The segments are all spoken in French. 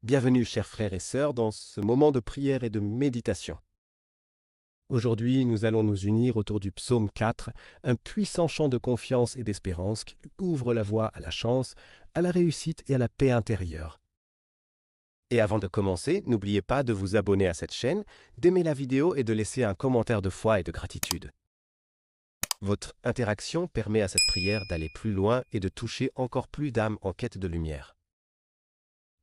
Bienvenue, chers frères et sœurs, dans ce moment de prière et de méditation. Aujourd'hui, nous allons nous unir autour du psaume 4, un puissant chant de confiance et d'espérance qui ouvre la voie à la chance, à la réussite et à la paix intérieure. Et avant de commencer, n'oubliez pas de vous abonner à cette chaîne, d'aimer la vidéo et de laisser un commentaire de foi et de gratitude. Votre interaction permet à cette prière d'aller plus loin et de toucher encore plus d'âmes en quête de lumière.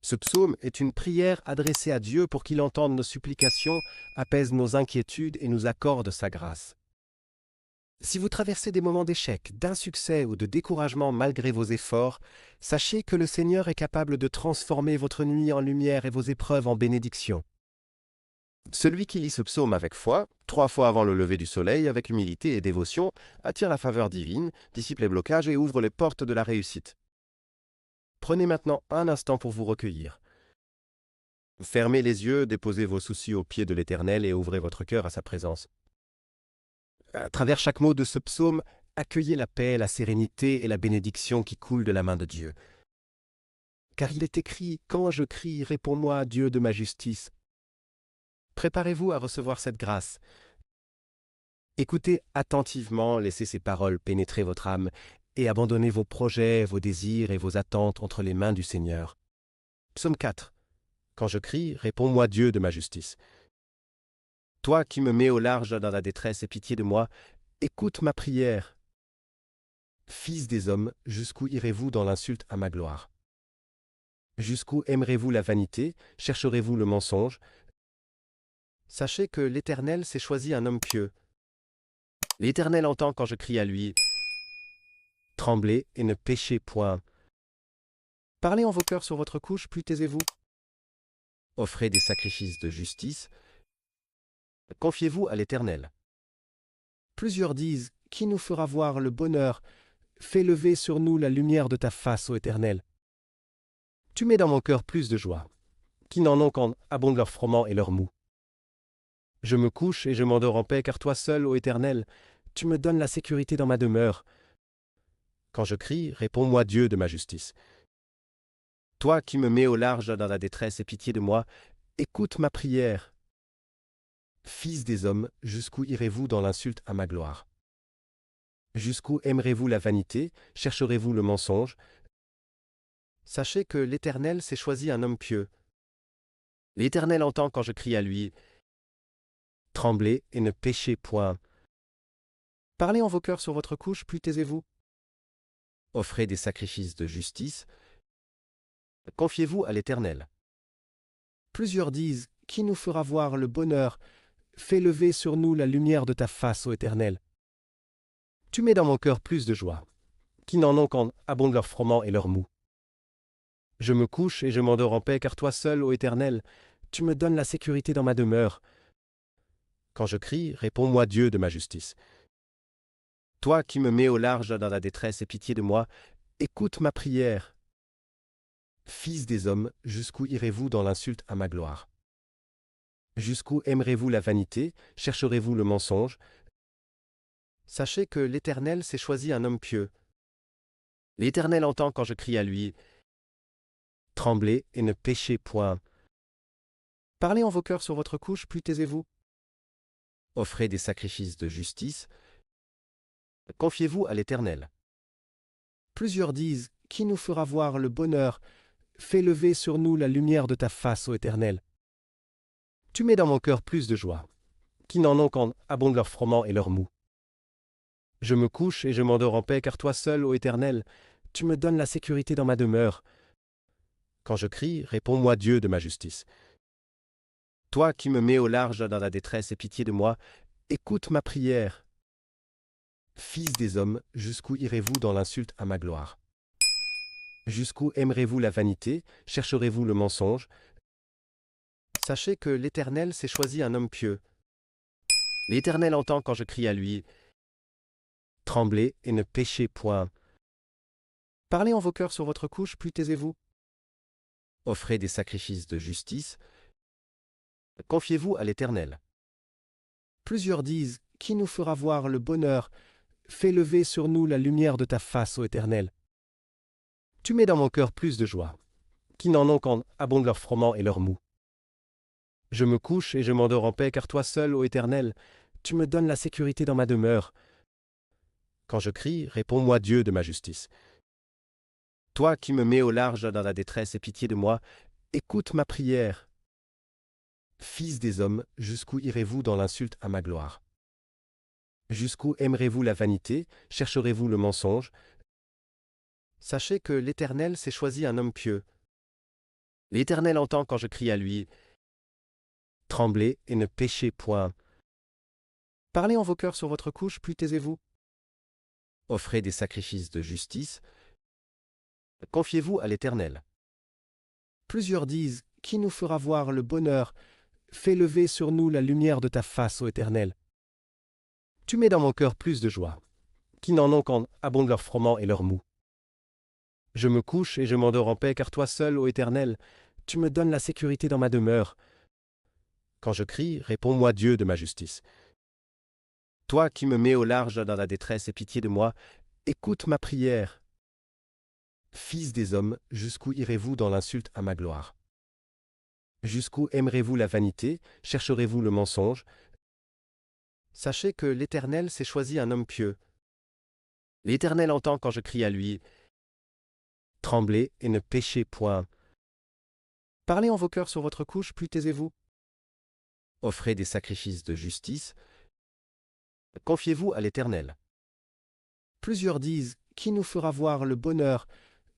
Ce psaume est une prière adressée à Dieu pour qu'il entende nos supplications, apaise nos inquiétudes et nous accorde sa grâce. Si vous traversez des moments d'échec, d'insuccès ou de découragement malgré vos efforts, sachez que le Seigneur est capable de transformer votre nuit en lumière et vos épreuves en bénédiction. Celui qui lit ce psaume avec foi, 3 fois avant le lever du soleil, avec humilité et dévotion, attire la faveur divine, dissipe les blocages et ouvre les portes de la réussite. Prenez maintenant un instant pour vous recueillir. Fermez les yeux, déposez vos soucis aux pieds de l'Éternel et ouvrez votre cœur à sa présence. À travers chaque mot de ce psaume, accueillez la paix, la sérénité et la bénédiction qui coulent de la main de Dieu. Car il est écrit « Quand je crie, réponds-moi, Dieu de ma justice ». Préparez-vous à recevoir cette grâce. Écoutez attentivement, laissez ces paroles pénétrer votre âme et abandonnez vos projets, vos désirs et vos attentes entre les mains du Seigneur. Psaume 4. Quand je crie, réponds-moi Dieu de ma justice. Toi qui me mets au large dans la détresse, aie pitié de moi, écoute ma prière. Fils des hommes, jusqu'où irez-vous dans l'insulte à ma gloire? Jusqu'où aimerez-vous la vanité, chercherez-vous le mensonge? Sachez que l'Éternel s'est choisi un homme pieux. L'Éternel entend quand je crie à lui. Tremblez et ne péchez point. Parlez en vos cœurs sur votre couche, plus taisez-vous. Offrez des sacrifices de justice. Confiez-vous à l'Éternel. Plusieurs disent, qui nous fera voir le bonheur? Fais lever sur nous la lumière de ta face, ô Éternel. Tu mets dans mon cœur plus de joie. Qui n'en ont qu'en abondent leur froment et leur mou. Je me couche et je m'endors en paix, car toi seul, ô Éternel, tu me donnes la sécurité dans ma demeure. Quand je crie, réponds-moi Dieu de ma justice. Toi qui me mets au large dans la détresse, aie pitié de moi, écoute ma prière. Fils des hommes, jusqu'où irez-vous dans l'insulte à ma gloire? Jusqu'où aimerez-vous la vanité, chercherez-vous le mensonge? Sachez que l'Éternel s'est choisi un homme pieux. L'Éternel entend quand je crie à lui. Tremblez et ne péchez point. Parlez en vos cœurs sur votre couche, plus taisez-vous. Offrez des sacrifices de justice. Confiez-vous à l'Éternel. Plusieurs disent, qui nous fera voir le bonheur? Fais lever sur nous la lumière de ta face, ô Éternel. Tu mets dans mon cœur plus de joie. Qui n'en ont qu'en abondent leur froment et leur mou. Je me couche et je m'endors en paix, car toi seul, ô Éternel, tu me donnes la sécurité dans ma demeure. Quand je crie, réponds-moi Dieu de ma justice. Toi qui me mets au large dans la détresse, aie pitié de moi, écoute ma prière. Fils des hommes, jusqu'où irez-vous dans l'insulte à ma gloire? Jusqu'où aimerez-vous la vanité, chercherez-vous le mensonge? Sachez que l'Éternel s'est choisi un homme pieux. L'Éternel entend quand je crie à lui. Tremblez et ne péchez point. Parlez en vos cœurs sur votre couche, plus taisez-vous. Offrez des sacrifices de justice. Confiez-vous à l'Éternel. Plusieurs disent, qui nous fera voir le bonheur? Fais lever sur nous la lumière de ta face, ô Éternel. Tu mets dans mon cœur plus de joie. Qui n'en ont qu'en abondent leur froment et leur mou. Je me couche et je m'endors en paix, car toi seul, ô Éternel, tu me donnes la sécurité dans ma demeure. Quand je crie, réponds-moi Dieu de ma justice. Toi qui me mets au large dans la détresse, aie pitié de moi, écoute ma prière. Fils des hommes, jusqu'où irez-vous dans l'insulte à ma gloire? Jusqu'où aimerez-vous la vanité, chercherez-vous le mensonge? Sachez que l'Éternel s'est choisi un homme pieux. L'Éternel entend quand je crie à lui. Tremblez et ne péchez point. Parlez en vos cœurs sur votre couche, plus taisez-vous. Offrez des sacrifices de justice. Confiez-vous à l'Éternel. Plusieurs disent, qui nous fera voir le bonheur? Fais lever sur nous la lumière de ta face, ô Éternel. Tu mets dans mon cœur plus de joie. qui n'en ont qu'en abondent leur froment et leur moût. Je me couche et je m'endors en paix, car toi seul, ô Éternel, tu me donnes la sécurité dans ma demeure. Quand je crie, réponds-moi Dieu de ma justice. Toi qui me mets au large dans la détresse, aie pitié de moi, écoute ma prière. Fils des hommes, jusqu'où irez-vous dans l'insulte à ma gloire? Jusqu'où aimerez-vous la vanité, chercherez-vous le mensonge? Sachez que l'Éternel s'est choisi un homme pieux. L'Éternel entend quand je crie à lui. Tremblez et ne péchez point. Parlez en vos cœurs sur votre couche, puis taisez-vous. Offrez des sacrifices de justice. Confiez-vous à l'Éternel. Plusieurs disent, qui nous fera voir le bonheur? Fais lever sur nous la lumière de ta face, ô Éternel. Tu mets dans mon cœur plus de joie, qui n'en ont qu'en abondent leur froment et leur moût. Je me couche et je m'endors en paix, car toi seul, ô Éternel, tu me donnes la sécurité dans ma demeure. Quand je crie, réponds-moi Dieu de ma justice. Toi qui me mets au large dans la détresse, aie pitié de moi, écoute ma prière. Fils des hommes, jusqu'où irez-vous dans l'insulte à ma gloire? Jusqu'où aimerez-vous la vanité, chercherez-vous le mensonge? Sachez que l'Éternel s'est choisi un homme pieux. L'Éternel entend quand je crie à lui. Tremblez et ne péchez point. Parlez en vos cœurs sur votre couche, puis taisez-vous. Offrez des sacrifices de justice. Confiez-vous à l'Éternel. Plusieurs disent, qui nous fera voir le bonheur?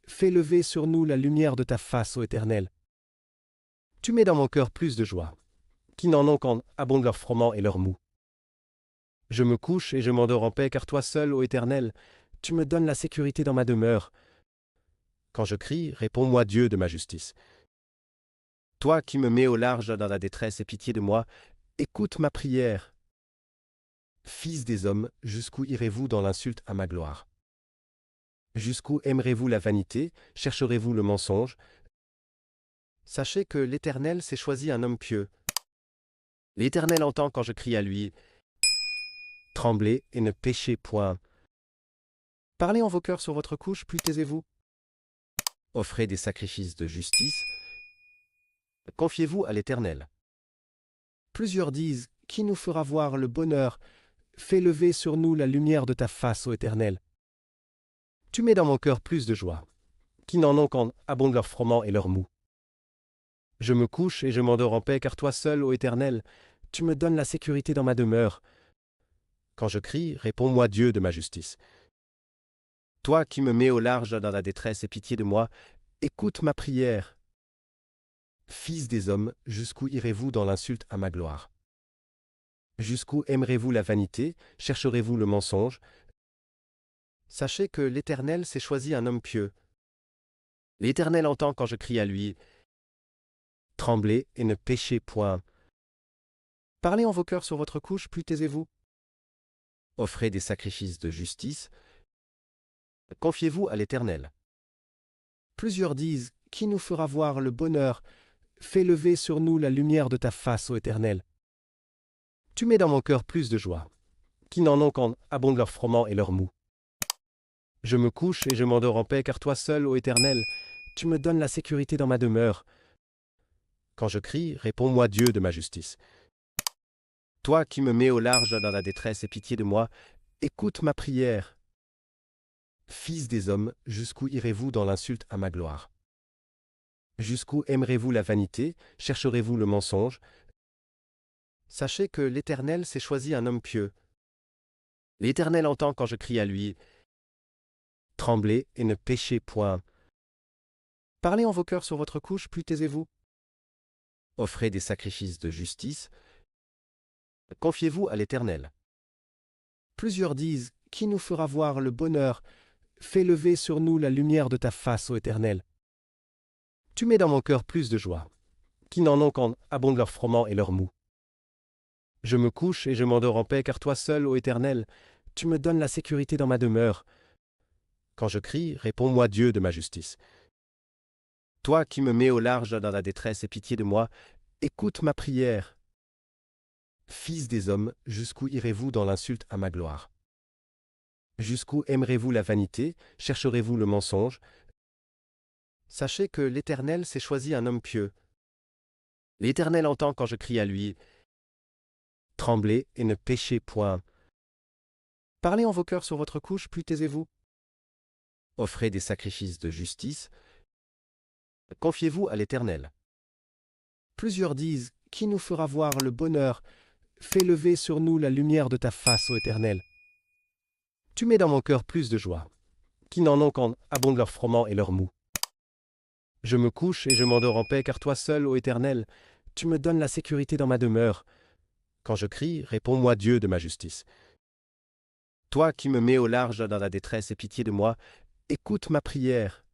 Fais lever sur nous la lumière de ta face, ô Éternel. Tu mets dans mon cœur plus de joie, qui n'en ont qu'en abondent leur froment et leur moût. Je me couche et je m'endors en paix, car toi seul, ô Éternel, tu me donnes la sécurité dans ma demeure. Quand je crie, réponds-moi Dieu de ma justice. Toi qui me mets au large dans la détresse, aie pitié de moi, écoute ma prière. Fils des hommes, jusqu'où irez-vous dans l'insulte à ma gloire? Jusqu'où aimerez-vous la vanité, chercherez-vous le mensonge? Sachez que l'Éternel s'est choisi un homme pieux. L'Éternel entend quand je crie à lui. Tremblez et ne péchez point. Parlez en vos cœurs sur votre couche, puis taisez-vous. Offrez des sacrifices de justice. Confiez-vous à l'Éternel. Plusieurs disent, qui nous fera voir le bonheur? Fais lever sur nous la lumière de ta face, ô Éternel. Tu mets dans mon cœur plus de joie, qui n'en ont qu'en abondent leur froment et leur moût. Je me couche et je m'endors en paix, car toi seul, ô Éternel, tu me donnes la sécurité dans ma demeure. Quand je crie, réponds-moi Dieu de ma justice. Toi qui me mets au large dans la détresse, aie pitié de moi, écoute ma prière. Fils des hommes, jusqu'où irez-vous dans l'insulte à ma gloire? Jusqu'où aimerez-vous la vanité, chercherez-vous le mensonge? Sachez que l'Éternel s'est choisi un homme pieux. L'Éternel entend quand je crie à lui. Tremblez et ne péchez point. Parlez en vos cœurs sur votre couche, puis taisez-vous. Offrez des sacrifices de justice. Confiez-vous à l'Éternel. Plusieurs disent, qui nous fera voir le bonheur? Fais lever sur nous la lumière de ta face, ô Éternel. Tu mets dans mon cœur plus de joie, qui n'en ont qu'en abondent leur froment et leur moût. Je me couche et je m'endors en paix, car toi seul, ô Éternel, tu me donnes la sécurité dans ma demeure. Quand je crie, réponds-moi Dieu de ma justice. Toi qui me mets au large dans la détresse, aie pitié de moi, écoute ma prière. Fils des hommes, jusqu'où irez-vous dans l'insulte à ma gloire? Jusqu'où aimerez-vous la vanité, chercherez-vous le mensonge? Sachez que l'Éternel s'est choisi un homme pieux. L'Éternel entend quand je crie à lui. Tremblez et ne péchez point. Parlez en vos cœurs sur votre couche, puis taisez-vous. Offrez des sacrifices de justice. Confiez-vous à l'Éternel. Plusieurs disent, qui nous fera voir le bonheur? Fais lever sur nous la lumière de ta face, ô Éternel. Tu mets dans mon cœur plus de joie, qui n'en ont qu'en abondent leur froment et leur moût. Je me couche et je m'endors en paix, car toi seul, ô Éternel, tu me donnes la sécurité dans ma demeure. Quand je crie, réponds-moi Dieu de ma justice. Toi qui me mets au large dans la détresse, aie pitié de moi, écoute ma prière. Fils des hommes, jusqu'où irez-vous dans l'insulte à ma gloire? Jusqu'où aimerez-vous la vanité, chercherez-vous le mensonge? Sachez que l'Éternel s'est choisi un homme pieux. L'Éternel entend quand je crie à lui. Tremblez et ne péchez point. Parlez en vos cœurs sur votre couche, plus taisez-vous. Offrez des sacrifices de justice. Confiez-vous à l'Éternel. Plusieurs disent, qui nous fera voir le bonheur? Fais lever sur nous la lumière de ta face, ô Éternel. Tu mets dans mon cœur plus de joie, qui n'en ont qu'en abondent leur froment et leur mou. Je me couche et je m'endors en paix, car toi seul, ô Éternel, tu me donnes la sécurité dans ma demeure. Quand je crie, réponds-moi Dieu de ma justice. Toi qui me mets au large dans la détresse, aie pitié de moi, écoute ma prière.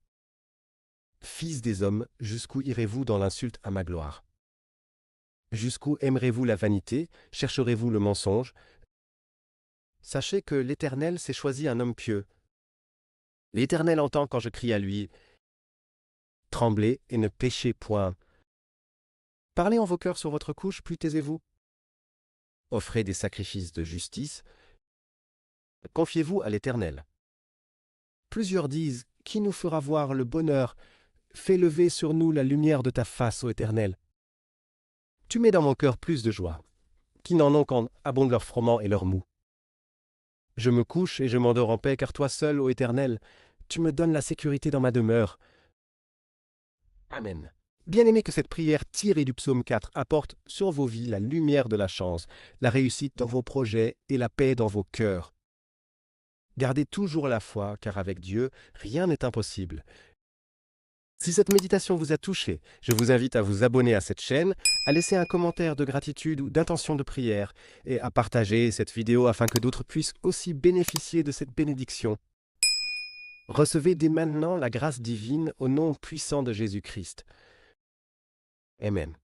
Fils des hommes, jusqu'où irez-vous dans l'insulte à ma gloire? Jusqu'où aimerez-vous la vanité? Chercherez-vous le mensonge? Sachez que l'Éternel s'est choisi un homme pieux. L'Éternel entend quand je crie à lui. Tremblez et ne péchez point. Parlez en vos cœurs sur votre couche, plus taisez-vous. Offrez des sacrifices de justice. Confiez-vous à l'Éternel. Plusieurs disent, qui nous fera voir le bonheur? Fais lever sur nous la lumière de ta face, ô Éternel. Tu mets dans mon cœur plus de joie, qui n'en ont qu'en abondent leur froment et leur mou. Je me couche et je m'endors en paix, car toi seul, ô Éternel, tu me donnes la sécurité dans ma demeure. Amen. Bien aimé que cette prière tirée du psaume 4 apporte sur vos vies la lumière de la chance, la réussite dans vos projets et la paix dans vos cœurs. Gardez toujours la foi, car avec Dieu, rien n'est impossible. Si cette méditation vous a touché, je vous invite à vous abonner à cette chaîne, à laisser un commentaire de gratitude ou d'intention de prière, et à partager cette vidéo afin que d'autres puissent aussi bénéficier de cette bénédiction. Recevez dès maintenant la grâce divine au nom puissant de Jésus-Christ. Amen.